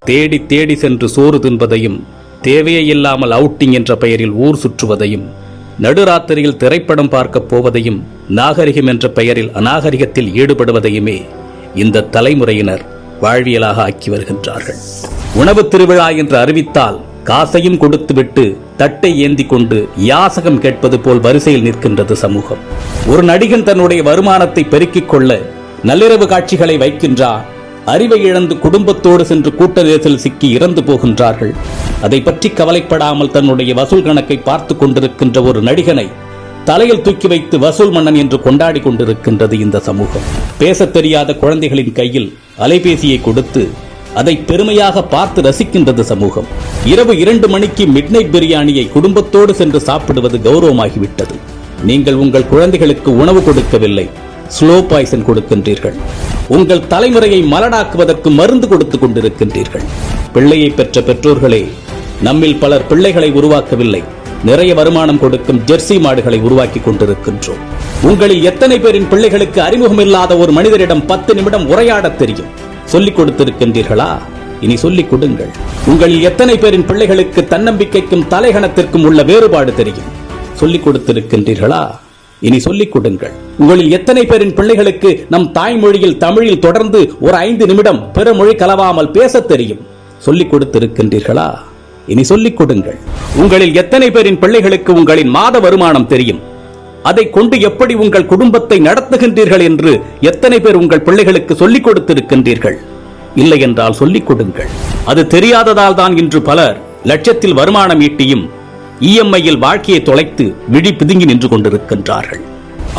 தேடி தேடி சென்று சோறு தின்பதையும், தேவையே இல்லாமல் அவுட்டிங் என்ற பெயரில் ஊர் சுற்றுவதையும், நடுராத்திரியில் திரைப்படம் பார்க்கப் போவதையும், நாகரிகம் என்ற பெயரில் அநாகரிகத்தில் ஈடுபடுவதையுமே இந்த தலைமுறையினர் வாழ்வியலாக ஆக்கி வருகின்றார்கள். உணவு திருவிழா என்று அறிவித்தால் காசையும் கொடுத்துவிட்டு தட்டை ஏந்தி கொண்டு யாசகம் கேட்பது போல் வரிசையில் நிற்கின்றது சமூகம். ஒரு நடிகன் தன்னுடைய வருமானத்தை பெருக்கிக் கொள்ள நள்ளிரவு காட்சிகளை வைக்கின்றார். அறிவை இழந்து குடும்பத்தோடு சென்று கூட்ட நெரிசலில் சிக்கி இறந்து போகின்றார்கள். அதை பற்றி கவலைப்படாமல் தன்னுடைய வசூல் கணக்கை பார்த்து கொண்டிருக்கின்ற ஒரு நடிகனை தலையில் தூக்கி வைத்து வசூல் மன்னன் என்று கொண்டாடி கொண்டிருக்கின்றது இந்த சமூகம். பேசத் தெரியாத குழந்தைகளின் கையில் அலைபேசியை கொடுத்து அதை பெருமையாக பார்த்து ரசிக்கின்றது சமூகம். இரவு 2 மணிக்கு மிட்நைட் பிரியாணியை குடும்பத்தோடு சென்று சாப்பிடுவது கௌரவமாகிவிட்டது. நீங்கள் உங்கள் குழந்தைகளுக்கு உணவு கொடுக்கவில்லை, ஸ்லோ பாய்சன் கொடுக்கின்றீர்கள். உங்கள் தலைமுறையை மலடாக்குவதற்கு மருந்து கொடுத்துக் கொண்டிருக்கின்றீர்கள். பிள்ளையை பெற்ற பெற்றோர்களே, நம்மில் பலர் பிள்ளைகளை உருவாக்கவில்லை, நிறைய வருமானம் கொடுக்கும் ஜெர்சி மாடுகளை உருவாக்கி கொண்டிருக்கின்றோம். உங்களில் எத்தனை பேரின் பிள்ளைகளுக்கு அறிமுகம் இல்லாத ஒரு மனிதரிடம் 10 நிமிடம் உரையாட தெரியும்? சொல்லிக் கொடுத்திருக்கின்றீர்களா? இனி சொல்லிக் கொடுங்கள். உங்களில் எத்தனை பேரின் பிள்ளைகளுக்கு தன்னம்பிக்கைக்கும் தலைகணத்திற்கும் உள்ள வேறுபாடு தெரியும்? சொல்லிக் கொடுத்திருக்கின்றீர்களா? இனி சொல்லிக் கொடுங்கள். உங்களில் எத்தனை பேரின் பிள்ளைகளுக்கு நம் தாய்மொழியில் தமிழில் தொடர்ந்து ஒரு 5 நிமிடம் பிற மொழி கலவாமல் பேசத் தெரியும்? சொல்லிக் கொடுத்திருக்கின்றீர்களா? இனி சொல்லிக் கொடுங்கள். உங்களில் எத்தனை பேரின் பிள்ளைகளுக்கு உங்களின் மாத வருமானம் தெரியும்? அதை கொண்டு எப்படி உங்கள் குடும்பத்தை நடத்துகின்றீர்கள் என்று எத்தனை பேர் உங்கள் பிள்ளைகளுக்கு சொல்லிக் கொடுத்திருக்கின்றீர்கள்? இல்லை என்றால் சொல்லிக் கொடுங்கள். அது தெரியாததால் தான் இன்று பலர் லட்சத்தில் வருமானம் ஈட்டியும் இஎம்ஐயில் வாழ்க்கையை தொலைத்து விழி பிதுங்கி நின்று கொண்டிருக்கின்றார்கள்.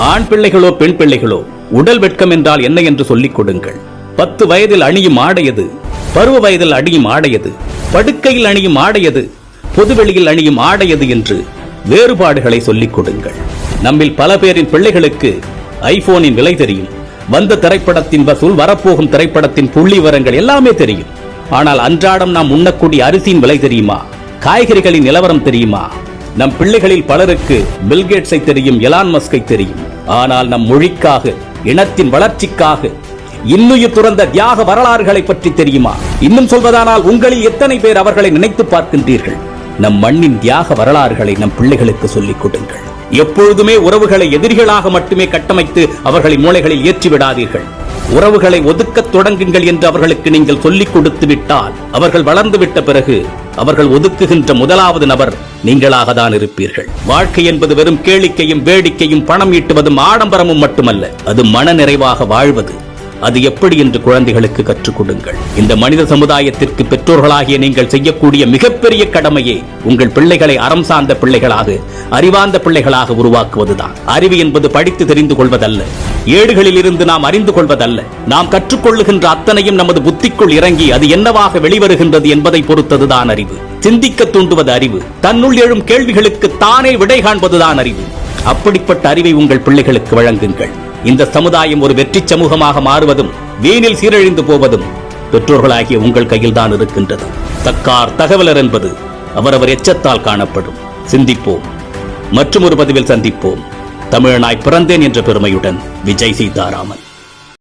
ஆண் பிள்ளைகளோ பெண் பிள்ளைகளோ, உடல் வெட்கம் என்றால் என்ன என்று சொல்லிக் கொடுங்கள். 10 வயதில் அணியும் ஆடையது, பருவ வயதில் அணியும் ஆடையது, படுக்கையில் அணியும் ஆடையது, பொதுவெளியில் அணியும் ஆடையது என்று வேறுபாடுகளை சொல்லிக் கொடுங்கள். நம்மில் பல பேரின் பிள்ளைகளுக்கு ஐபோனின் விலை தெரியும், வந்த திரைப்படத்தின் வசூல், வரப்போகும் திரைப்படத்தின் புள்ளி விவரங்கள் எல்லாமே தெரியும். ஆனால் அன்றாடம் நாம் உண்ணக்கூடிய அரிசியின் விலை தெரியுமா? காய்கறிகளின் நிலவரம் தெரியுமா? நம் பிள்ளைகளில் பலருக்கு பில்கேட்ஸை தெரியும், எலான் மஸ்கை தெரியும். ஆனால் நம் மொழிக்காக, இனத்தின் வளர்ச்சிக்காக இன்னுயிர் துறந்த தியாக வரலாறுகளை பற்றி தெரியுமா? இன்னும் சொல்வதானால் உங்களில் எத்தனை பேர் அவர்களை நினைத்து பார்க்கின்றீர்கள்? நம் மண்ணின் தியாக வரலாறுகளை நம் பிள்ளைகளுக்கு சொல்லிக் கொடுங்கள். எப்பொழுதுமே உறவுகளை எதிரிகளாக மட்டுமே கட்டமைத்து அவர்களை மூளைகளில் ஏற்றி விடாதீர்கள். உறவுகளை ஒதுக்கத் தொடங்குங்கள் என்று அவர்களுக்கு நீங்கள் சொல்லிக் கொடுத்து விட்டால், அவர்கள் வளர்ந்து விட்ட பிறகு அவர்கள் ஒதுக்குகின்ற முதலாவது நபர் நீங்களாக தான் இருப்பீர்கள். வாழ்க்கை என்பது வெறும் கேளிக்கையும் வேடிக்கையும் பணம் ஈட்டுவதும் ஆடம்பரமும் மட்டுமல்ல, அது மன நிறைவாக வாழ்வது. அது எப்படி என்று குழந்தைகளுக்கு கற்றுக் கொடுங்கள். இந்த மனித சமுதாயத்திற்கு பெற்றோர்களாகிய நீங்கள் செய்யக்கூடிய மிகப்பெரிய கடமையே உங்கள் பிள்ளைகளை அறம் சார்ந்த பிள்ளைகளாக, அறிவார்ந்த பிள்ளைகளாக உருவாக்குவதுதான். அறிவு என்பது படித்து தெரிந்து கொள்வதல்ல, ஏடுகளில் இருந்து நாம் அறிந்து கொள்வதல்ல. நாம் கற்றுக்கொள்ளுகின்ற அத்தனையும் நமது புத்திக்குள் இறங்கி அது என்னவாக வெளிவருகின்றது என்பதை பொறுத்ததுதான் அறிவு. சிந்திக்க தூண்டுவது அறிவு. தன்னுள் எழும் கேள்விகளுக்கு தானே விடை காண்பதுதான் அறிவு. அப்படிப்பட்ட அறிவை உங்கள் பிள்ளைகளுக்கு வழங்குங்கள். இந்த சமுதாயம் ஒரு வெற்றி சமூகமாக மாறுவதும் வீணில் சீரழிந்து போவதும் பெற்றோர்களாகிய உங்கள் கையில் தான் இருக்கின்றது. தக்கார் தகவலர் என்பது அவரவர் எச்சத்தால் காணப்படும். சிந்திப்போம். மற்றும் ஒரு பதிவில் சந்திப்போம். தமிழனாய் பிறந்தேன் என்ற பெருமையுடன் விஜய் சீதாராமன்.